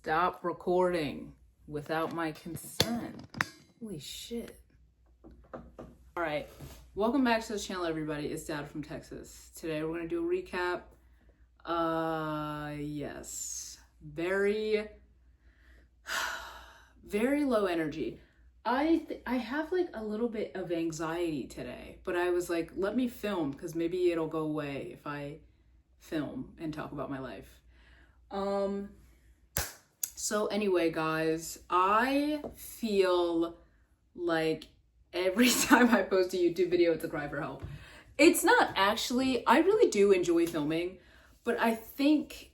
Stop recording without my consent. Holy shit. All right. Welcome back to the channel, everybody. It's Dad from Texas. Today we're going to do a recap. Yes. Very low energy. I have like a little bit of anxiety today, but I was like, let me film because maybe it'll go away if I film and talk about my life. So anyway, guys, I feel like every time I post a YouTube video, it's a cry for help. It's not actually, I really do enjoy filming, but I think,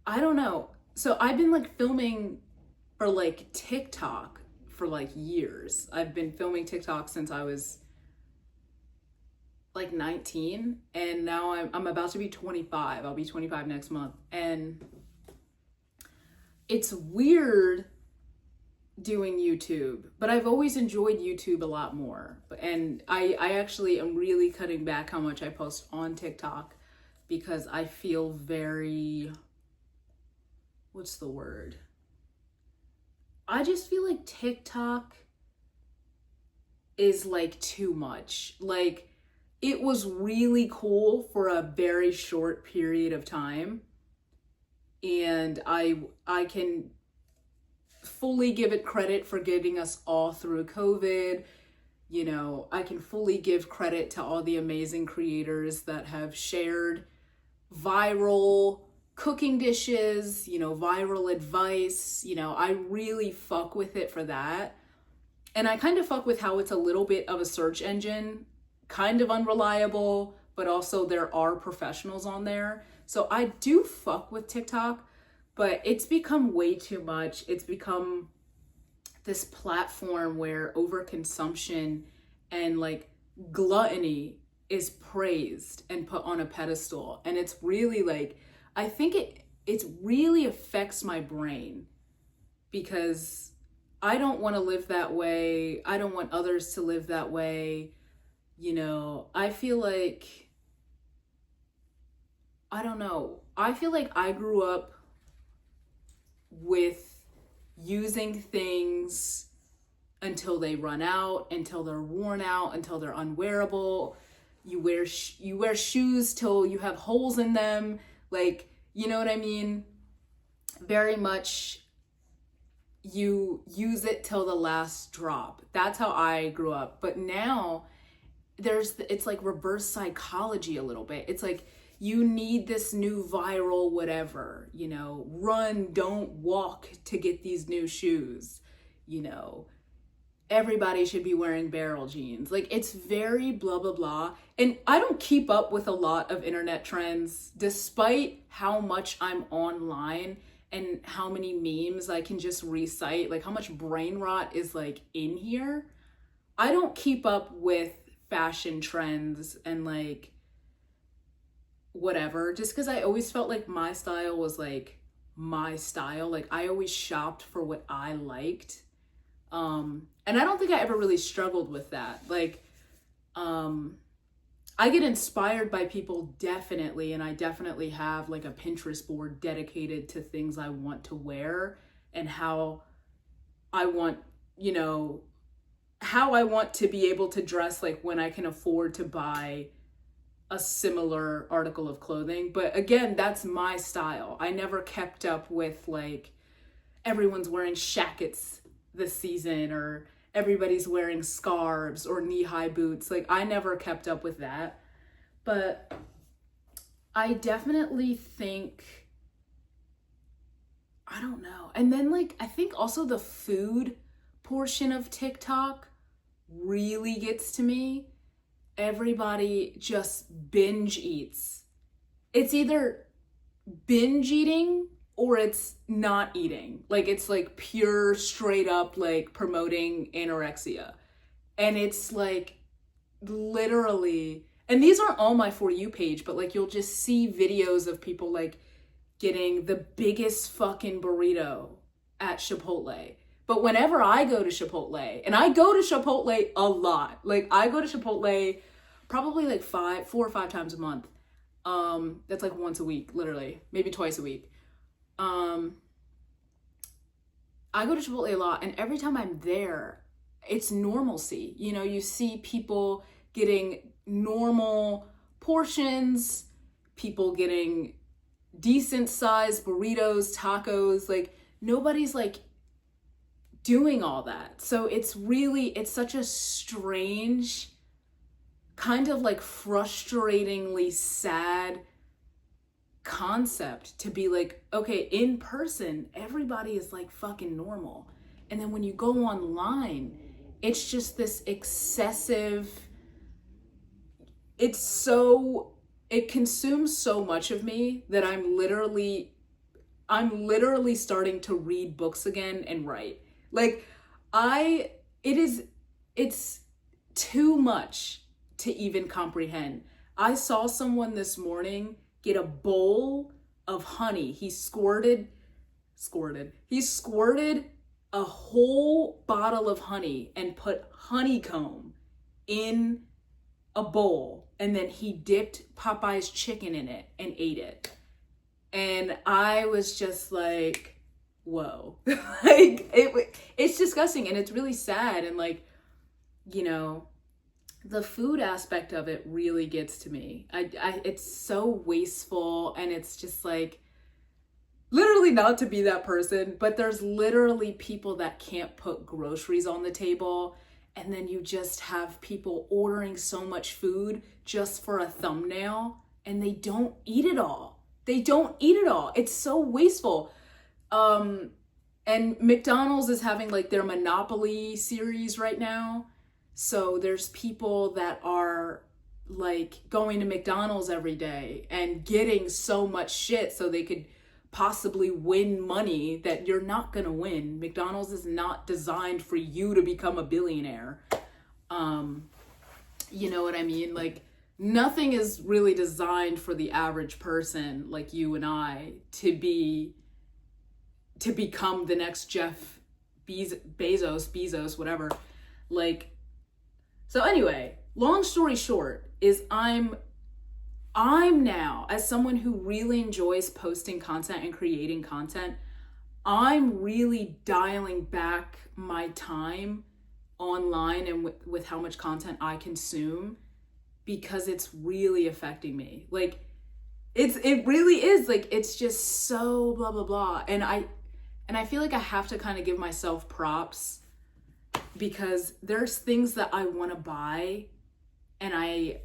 I don't know. So I've been like filming for like TikTok for like years. I've been filming TikTok since I was like 19, and now I'm about to be 25. I'll be 25 next month. And it's weird doing YouTube, but I've always enjoyed YouTube a lot more. And I actually am really cutting back how much I post on TikTok because I feel very, what's the word? I just feel like TikTok is like too much. Like, it was really cool for a very short period of time. And I can fully give it credit for getting us all through COVID. You know, I can fully give credit to all the amazing creators that have shared viral cooking dishes, you know, viral advice. You know, I really fuck with it for that. And I kind of fuck with how it's a little bit of a search engine, kind of unreliable, but also there are professionals on there. So I do fuck with TikTok, but it's become way too much. It's become this platform where overconsumption and like gluttony is praised and put on a pedestal. And it's really like, I think it really affects my brain because I don't want to live that way. I don't want others to live that way. You know, I feel like, I don't know. I feel like I grew up with using things until they run out, until they're worn out, until they're unwearable. You wear shoes till you have holes in them. Like, you know what I mean? Very much you use it till the last drop. That's how I grew up. But now it's like reverse psychology a little bit. It's like, you need this new viral whatever, you know, run, don't walk to get these new shoes, you know, everybody should be wearing barrel jeans. Like, it's very blah, blah, blah. And I don't keep up with a lot of internet trends, despite how much I'm online and how many memes I can just recite, like how much brain rot is like in here. I don't keep up with fashion trends and like, whatever, just because I always felt like my style was like my style. Like, I always shopped for what I liked. And I don't think I ever really struggled with that. Like, I get inspired by people, definitely. And I definitely have like a Pinterest board dedicated to things I want to wear and how I want, you know, how I want to be able to dress, like when I can afford to buy a similar article of clothing. But again, that's my style. I never kept up with like everyone's wearing shackets this season or everybody's wearing scarves or knee-high boots. Like, I never kept up with that. But I definitely think, I don't know. And then like, I think also the food portion of TikTok really gets to me. Everybody just binge eats. It's either binge eating or it's not eating. Like, it's like pure straight up like promoting anorexia. And it's like literally, and these aren't all my For You page, but like you'll just see videos of people like getting the biggest fucking burrito at Chipotle. But whenever I go to Chipotle, and I go to Chipotle a lot, like I go to Chipotle probably like 4 or 5 times a month. That's like once a week, literally, maybe twice a week. I go to Chipotle a lot, and every time I'm there, it's normalcy. You know, you see people getting normal portions, people getting decent sized burritos, tacos, like nobody's like doing all that. So it's such a strange, kind of like frustratingly sad concept to be like, okay, in person, everybody is like fucking normal. And then when you go online, it's just this excessive, it consumes so much of me that I'm literally starting to read books again and write. Like it's too much to even comprehend. I saw someone this morning get a bowl of honey. He squirted a whole bottle of honey and put honeycomb in a bowl, and then he dipped Popeye's chicken in it and ate it. And I was just like, whoa. Like it's disgusting, and it's really sad. And like, you know, the food aspect of it really gets to me. It's so wasteful, and it's just like, literally, not to be that person, but there's literally people that can't put groceries on the table, and then you just have people ordering so much food just for a thumbnail, and they don't eat it all. It's so wasteful. And McDonald's is having like their Monopoly series right now. So there's people that are like going to McDonald's every day and getting so much shit so they could possibly win money that you're not gonna win. McDonald's is not designed for you to become a billionaire. You know what I mean? Like, nothing is really designed for the average person like you and I to become the next Jeff Bezos, whatever. Like, so anyway, long story short is I'm now, as someone who really enjoys posting content and creating content, I'm really dialing back my time online and with how much content I consume, because it's really affecting me. Like, it really is, like, it's just so blah blah blah. And I feel like I have to kind of give myself props, because there's things that I want to buy, and I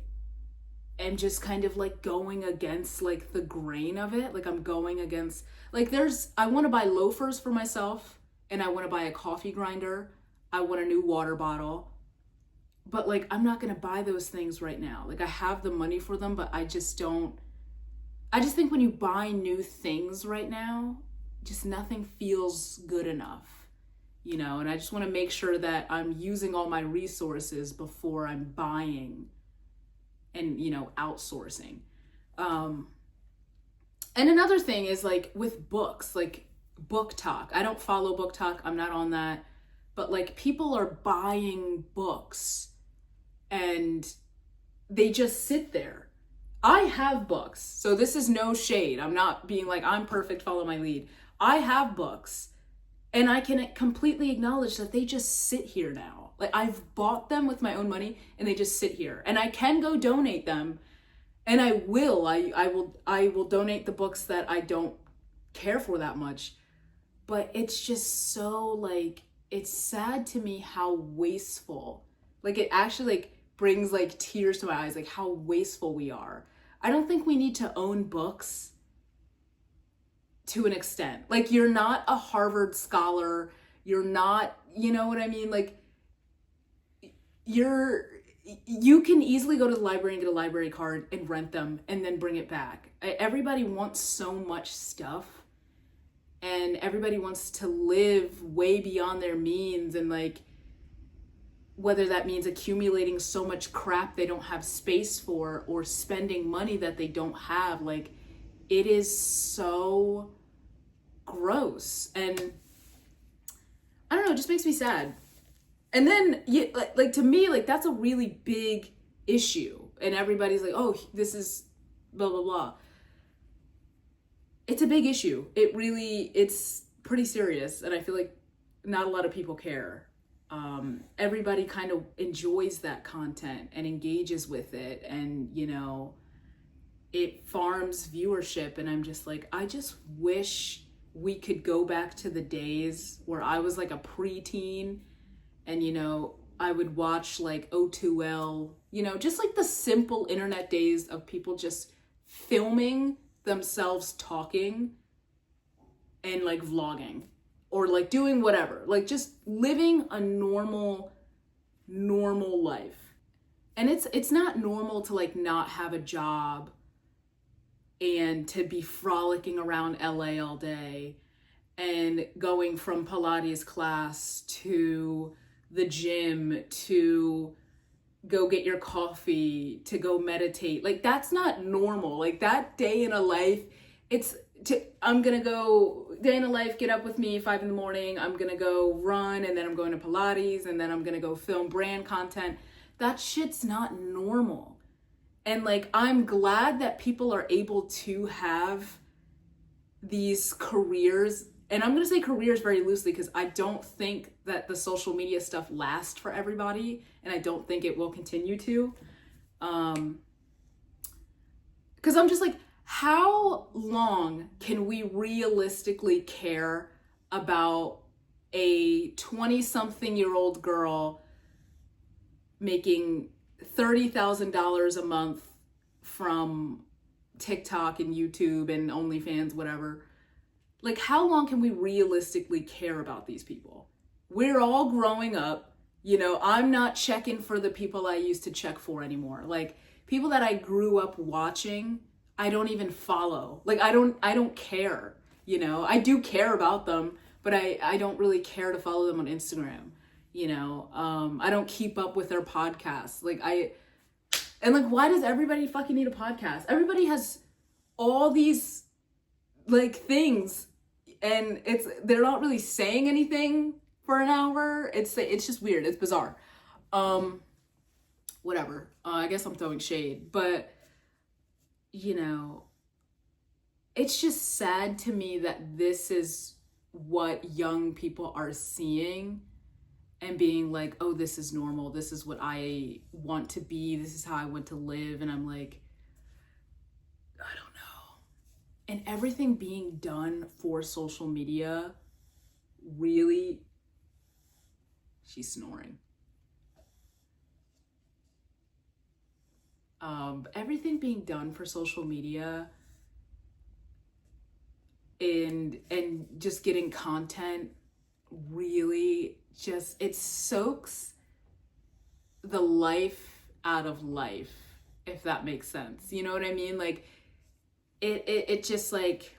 am just kind of like going against like the grain of it. Like, I'm going against, like, I want to buy loafers for myself, and I want to buy a coffee grinder. I want a new water bottle. But like, I'm not going to buy those things right now. Like, I have the money for them, but I just think when you buy new things right now, just nothing feels good enough, you know? And I just want to make sure that I'm using all my resources before I'm buying and, you know, outsourcing. And another thing is like with books, like Book Talk. I don't follow Book Talk. I'm not on that. But like, people are buying books and they just sit there. I have books. So this is no shade. I'm not being like, I'm perfect, follow my lead. I have books, and I can completely acknowledge that they just sit here now. Like, I've bought them with my own money, and they just sit here, and I can go donate them. And I will. I will donate the books that I don't care for that much. But it's just so like, it's sad to me how wasteful. Like, it actually like brings like tears to my eyes, like how wasteful we are. I don't think we need to own books to an extent. Like, you're not a Harvard scholar. You're not, you know what I mean? Like, you can easily go to the library and get a library card and rent them and then bring it back. Everybody wants so much stuff, and everybody wants to live way beyond their means, and like, whether that means accumulating so much crap they don't have space for, or spending money that they don't have. Like, it is so gross, and I don't know, it just makes me sad. And then, like to me, like, that's a really big issue, and everybody's like, oh, this is blah blah blah. it's a big issue. It's pretty serious, and I feel like not a lot of people care. Everybody kind of enjoys that content and engages with it, and it farms viewership. And I'm just like, I just wish we could go back to the days where I was like a preteen, and I would watch like O2L, just like the simple internet days of people just filming themselves talking and like vlogging or like doing whatever, like just living a normal life. And it's not normal to like not have a job and to be frolicking around LA all day and going from Pilates class to the gym to go get your coffee, to go meditate. Like, that's not normal. Like, that day in a life, I'm gonna go, day in a life, get up with me 5 a.m, I'm gonna go run, and then I'm going to Pilates, and then I'm gonna go film brand content. That shit's not normal. And like, I'm glad that people are able to have these careers. And I'm going to say careers very loosely because I don't think that the social media stuff lasts for everybody. And I don't think it will continue to. Because I'm just like, how long can we realistically care about a 20-something-year-old girl making $30,000 a month from TikTok and YouTube and OnlyFans, whatever? Like, how long can we realistically care about these people? We're all growing up. I'm not checking for the people I used to check for anymore. Like, people that I grew up watching, I don't even follow. Like, I don't care. I do care about them, but I don't really care to follow them on Instagram. I don't keep up with their podcasts. Why does everybody fucking need a podcast? Everybody has all these like things, and they're not really saying anything for an hour. It's just weird. It's bizarre. Whatever. I guess I'm throwing shade, but it's just sad to me that this is what young people are seeing and being like, oh, this is normal. This is what I want to be. This is how I want to live. And I'm like, I don't know. And everything being done for social media, really, she's snoring. Everything being done for social media and just getting content really just, it soaks the life out of life, if that makes sense. You know what I mean? Like, it just like,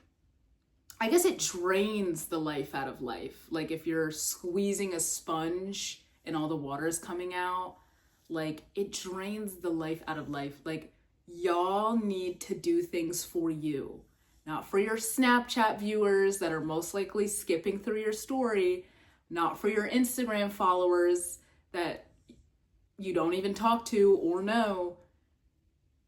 I guess it drains the life out of life. Like, if you're squeezing a sponge and all the water is coming out, like, it drains the life out of life. Like, y'all need to do things for you, not for your Snapchat viewers that are most likely skipping through your story, not for your Instagram followers that you don't even talk to or know.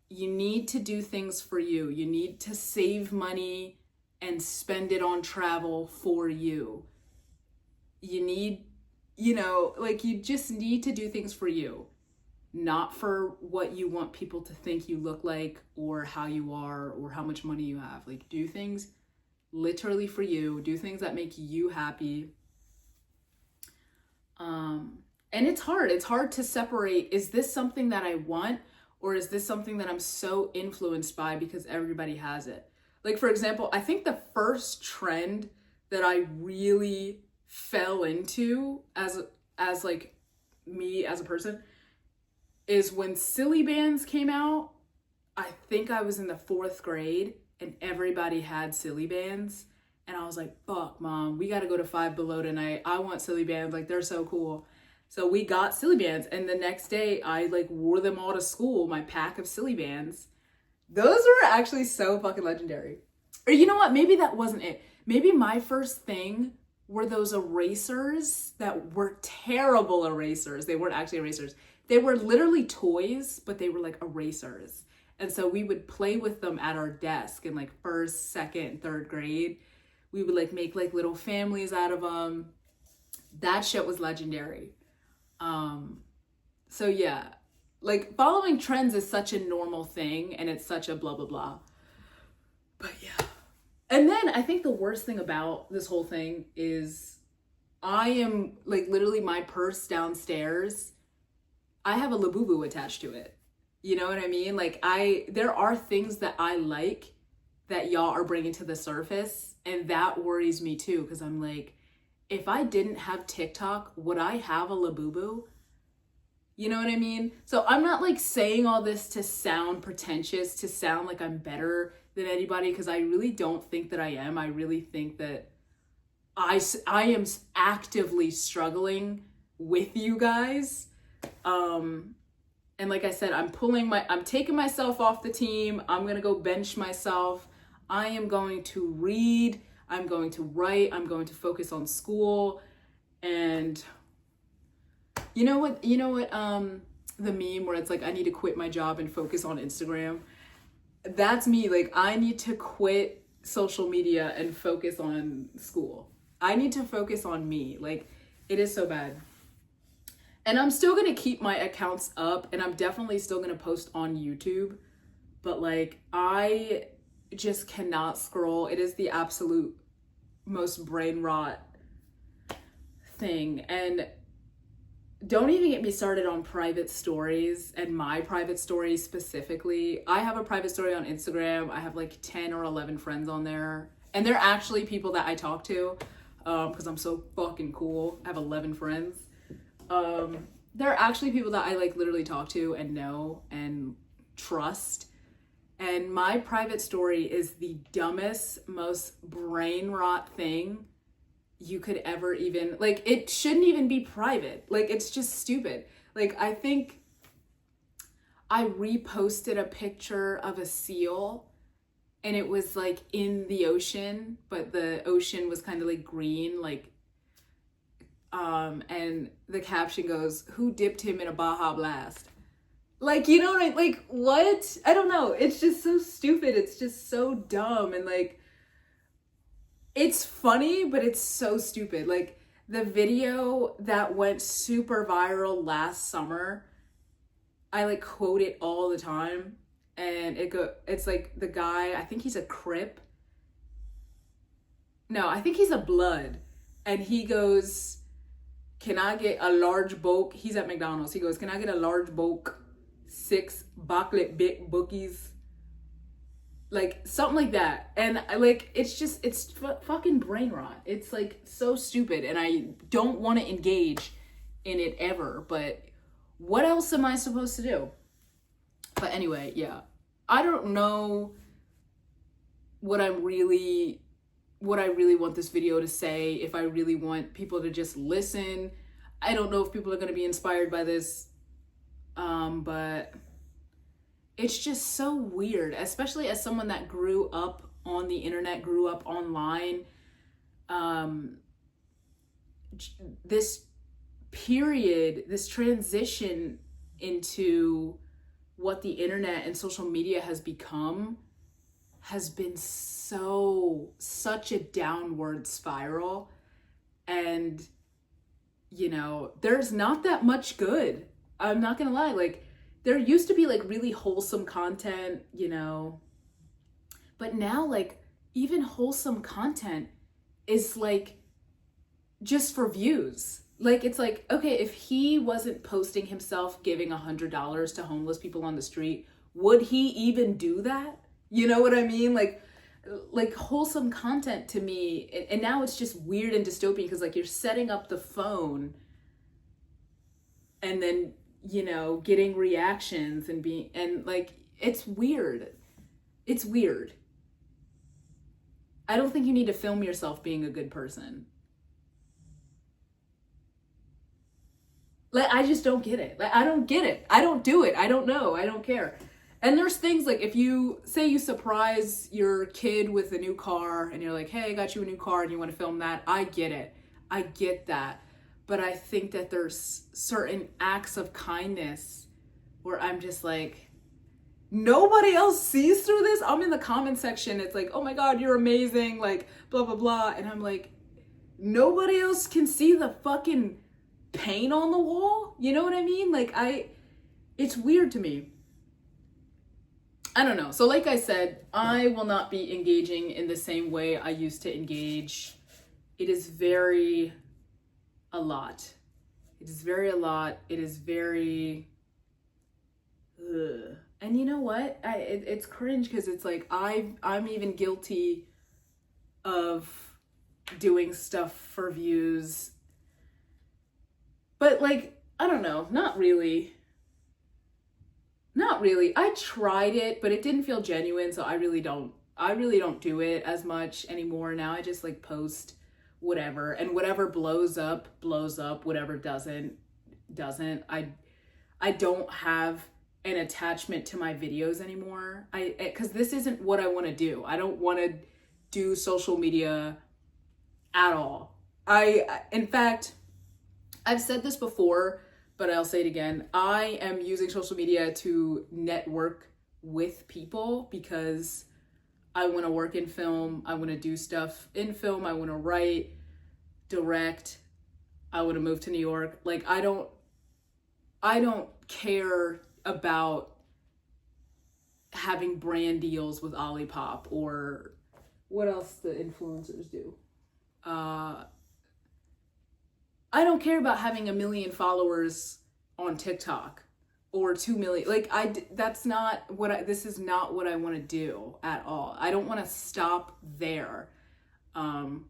You need to do things for you. You need to save money and spend it on travel for you. You need, you just need to do things for you, not for what you want people to think you look like or how you are or how much money you have. Like, do things literally for you. Do things that make you happy. And it's hard. It's hard to separate, is this something that I want, or is this something that I'm so influenced by because everybody has it? Like, for example, I think the first trend that I really fell into as like me as a person is when Silly Bands came out. I think I was in the 4th grade and everybody had Silly Bands. And I was like, fuck, Mom, we got to go to Five Below tonight. I want Silly Bands. Like, they're so cool. So we got Silly Bands. And the next day, I, like, wore them all to school, my pack of Silly Bands. Those were actually so fucking legendary. Or you know what? Maybe that wasn't it. Maybe my first thing were those erasers that were terrible erasers. They weren't actually erasers. They were literally toys, but they were, like, erasers. And so we would play with them at our desk in like first, second, and third grade. We would like make like little families out of them. That shit was legendary. So yeah, like following trends is such a normal thing and it's such a blah, blah, blah. But yeah. And then I think the worst thing about this whole thing is I am like literally my purse downstairs, I have a Labubu attached to it. You know what I mean? Like there are things that I like that y'all are bringing to the surface, and that worries me too, because I'm like, if I didn't have TikTok, would I have a Labubu? You know what I mean? So I'm not like saying all this to sound pretentious, to sound like I'm better than anybody, because I really don't think that I am. I really think that I am actively struggling with you guys. And like I said, I'm taking myself off the team. I'm going to go bench myself. I am going to read. I'm going to write. I'm going to focus on school. And you know what, the meme where it's like, I need to quit my job and focus on Instagram. That's me. Like, I need to quit social media and focus on school. I need to focus on me. Like, it is so bad. And I'm still going to keep my accounts up, and I'm definitely still going to post on YouTube. But like, I just cannot scroll. It is the absolute most brain rot thing. And don't even get me started on private stories and my private stories specifically. I have a private story on Instagram. I have like 10 or 11 friends on there. And they're actually people that I talk to because I'm so fucking cool. I have 11 friends. They're actually people that I like literally talk to and know and trust. And my private story is the dumbest, most brain rot thing you could ever even, like, it shouldn't even be private. Like, it's just stupid. Like, I think I reposted a picture of a seal and it was like in the ocean, but the ocean was kind of like green, like, and the caption goes, "Who dipped him in a Baja Blast?" Like, you know what I, like, what? I don't know. It's just so stupid. It's just so dumb. And like, it's funny, but it's so stupid. Like, the video that went super viral last summer, I like quote it all the time. And it's like the guy, I think he's a Crip. No, I think he's a Blood. And he goes, "Can I get a large bulk?" He's at McDonald's. He goes, "Can I get a large bulk, 6 chocolate big bookies?" Like, something like that. And I like, it's fucking brain rot. It's like so stupid. And I don't want to engage in it ever. But what else am I supposed to do? But anyway, yeah. I don't know what I really want this video to say, if I really want people to just listen. I don't know if people are going to be inspired by this. But it's just so weird, especially as someone that grew up on the internet, grew up online. This period, this transition into what the internet and social media has become has been such a downward spiral. And, you know, there's not that much good. I'm not gonna lie. Like, there used to be like really wholesome content, you know, but now like even wholesome content is like just for views. Like, it's like, okay, if he wasn't posting himself giving $100 to homeless people on the street, would he even do that? You know what I mean? Like wholesome content to me, and now it's just weird and dystopian because like you're setting up the phone and then, you know, getting reactions and like, it's weird. It's weird. I don't think you need to film yourself being a good person. Like, I just don't get it. Like, I don't get it. I don't do it. I don't know. I don't care. And there's things like, if you say you surprise your kid with a new car and you're like, "Hey, I got you a new car," and you want to film that, I get it. I get that. But I think that there's certain acts of kindness where I'm just like, nobody else sees through this. I'm in the comment section. It's like, oh my God, you're amazing. Like, blah, blah, blah. And I'm like, nobody else can see the fucking paint on the wall. You know what I mean? Like, it's weird to me. I don't know. So like I said, I will not be engaging in the same way I used to engage. It is very a lot. It is very a lot. It is very... Ugh. And you know what? It's cringe because it's like I'm even guilty of doing stuff for views. But like, I don't know, not really. Not really. I tried it, but it didn't feel genuine, so I really don't do it as much anymore. Now I just like post whatever, and whatever blows up, whatever doesn't. I don't have an attachment to my videos anymore. Because this isn't what I want to do. I don't want to do social media at all. In fact, I've said this before, but I'll say it again. I am using social media to network with people because I want to work in film. I want to do stuff in film. I want to write, direct. I want to move to New York. Like, I don't care about having brand deals with Olipop or what else the influencers do. I don't care about having 1 million followers on TikTok or 2 million. Like, this is not what I want to do at all. I don't want to stop there.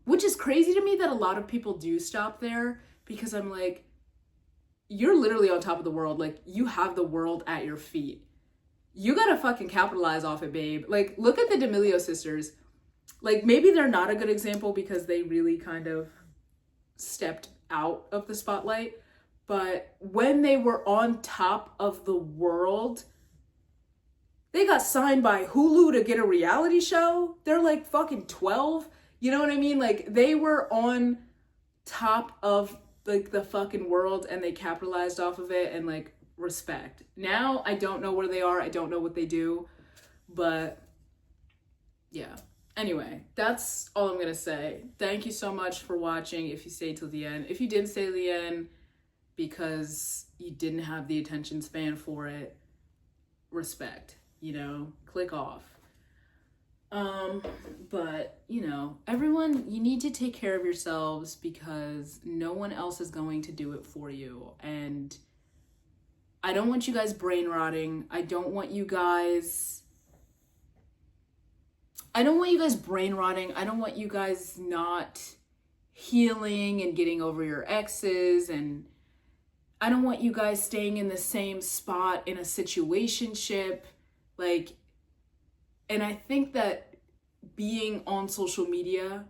Which is crazy to me that a lot of people do stop there, because I'm like, you're literally on top of the world. Like, you have the world at your feet. You gotta fucking capitalize off it, babe. Like, look at the D'Amelio sisters. Like, maybe they're not a good example because they really kind of stepped out of the spotlight, but when they were on top of the world, they got signed by Hulu to get a reality show. They're like fucking 12. You know what I mean? Like, they were on top of like the fucking world and they capitalized off of it, and like, respect. Now I don't know where they are. I don't know what they do, but yeah. Anyway, that's all I'm going to say. Thank you so much for watching if you stayed till the end. If you didn't stay till the end because you didn't have the attention span for it, respect, you know, click off. But, you know, everyone, you need to take care of yourselves because no one else is going to do it for you. And I don't want you guys brain rotting. I don't want you guys brain rotting. I don't want you guys not healing and getting over your exes, and I don't want you guys staying in the same spot in a situationship. Like, and I think that being on social media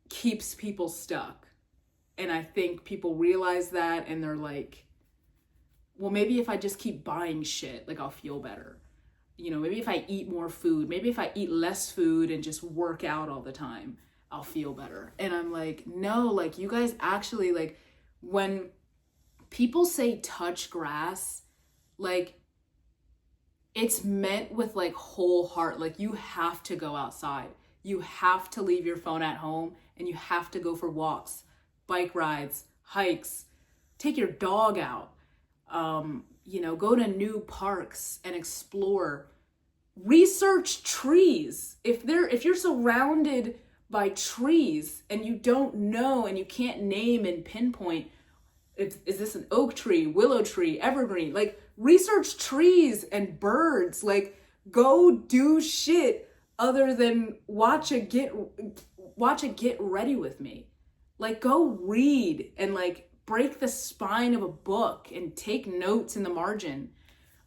keeps people stuck. And I think people realize that and they're like, well, maybe if I just keep buying shit, like, I'll feel better. You know, maybe if I eat more food, maybe if I eat less food and just work out all the time, I'll feel better. And I'm like, no, like, you guys actually, like, when people say touch grass, like, it's meant with like whole heart. Like, you have to go outside. You have to leave your phone at home and you have to go for walks, bike rides, hikes, take your dog out, you know, go to new parks and explore. Research trees. If you're surrounded by trees and you don't know and you can't name and pinpoint, is this an oak tree, willow tree, evergreen? Like, research trees and birds. Like, go do shit other than watch a get ready with me. Like, go read and like break the spine of a book and take notes in the margin.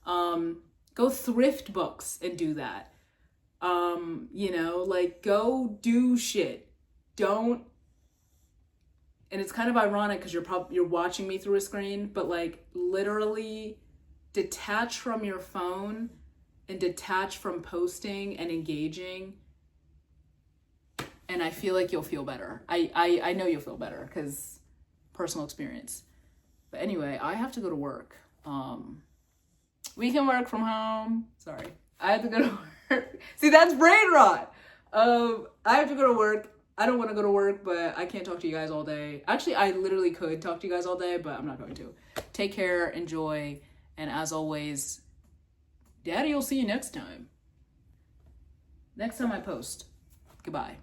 Go thrift books and do that. You know, like, go do shit. Don't. And it's kind of ironic because you're watching me through a screen, but like, literally detach from your phone and detach from posting and engaging. And I feel like you'll feel better. I know you'll feel better because personal experience. But anyway, I have to go to work. We can work from home. Sorry. I have to go to work. See, that's brain rot. I have to go to work. I don't want to go to work, but I can't talk to you guys all day. Actually, I literally could talk to you guys all day, but I'm not going to. Take care, enjoy, and as always, Daddy will see you next time. Next time I post. Goodbye.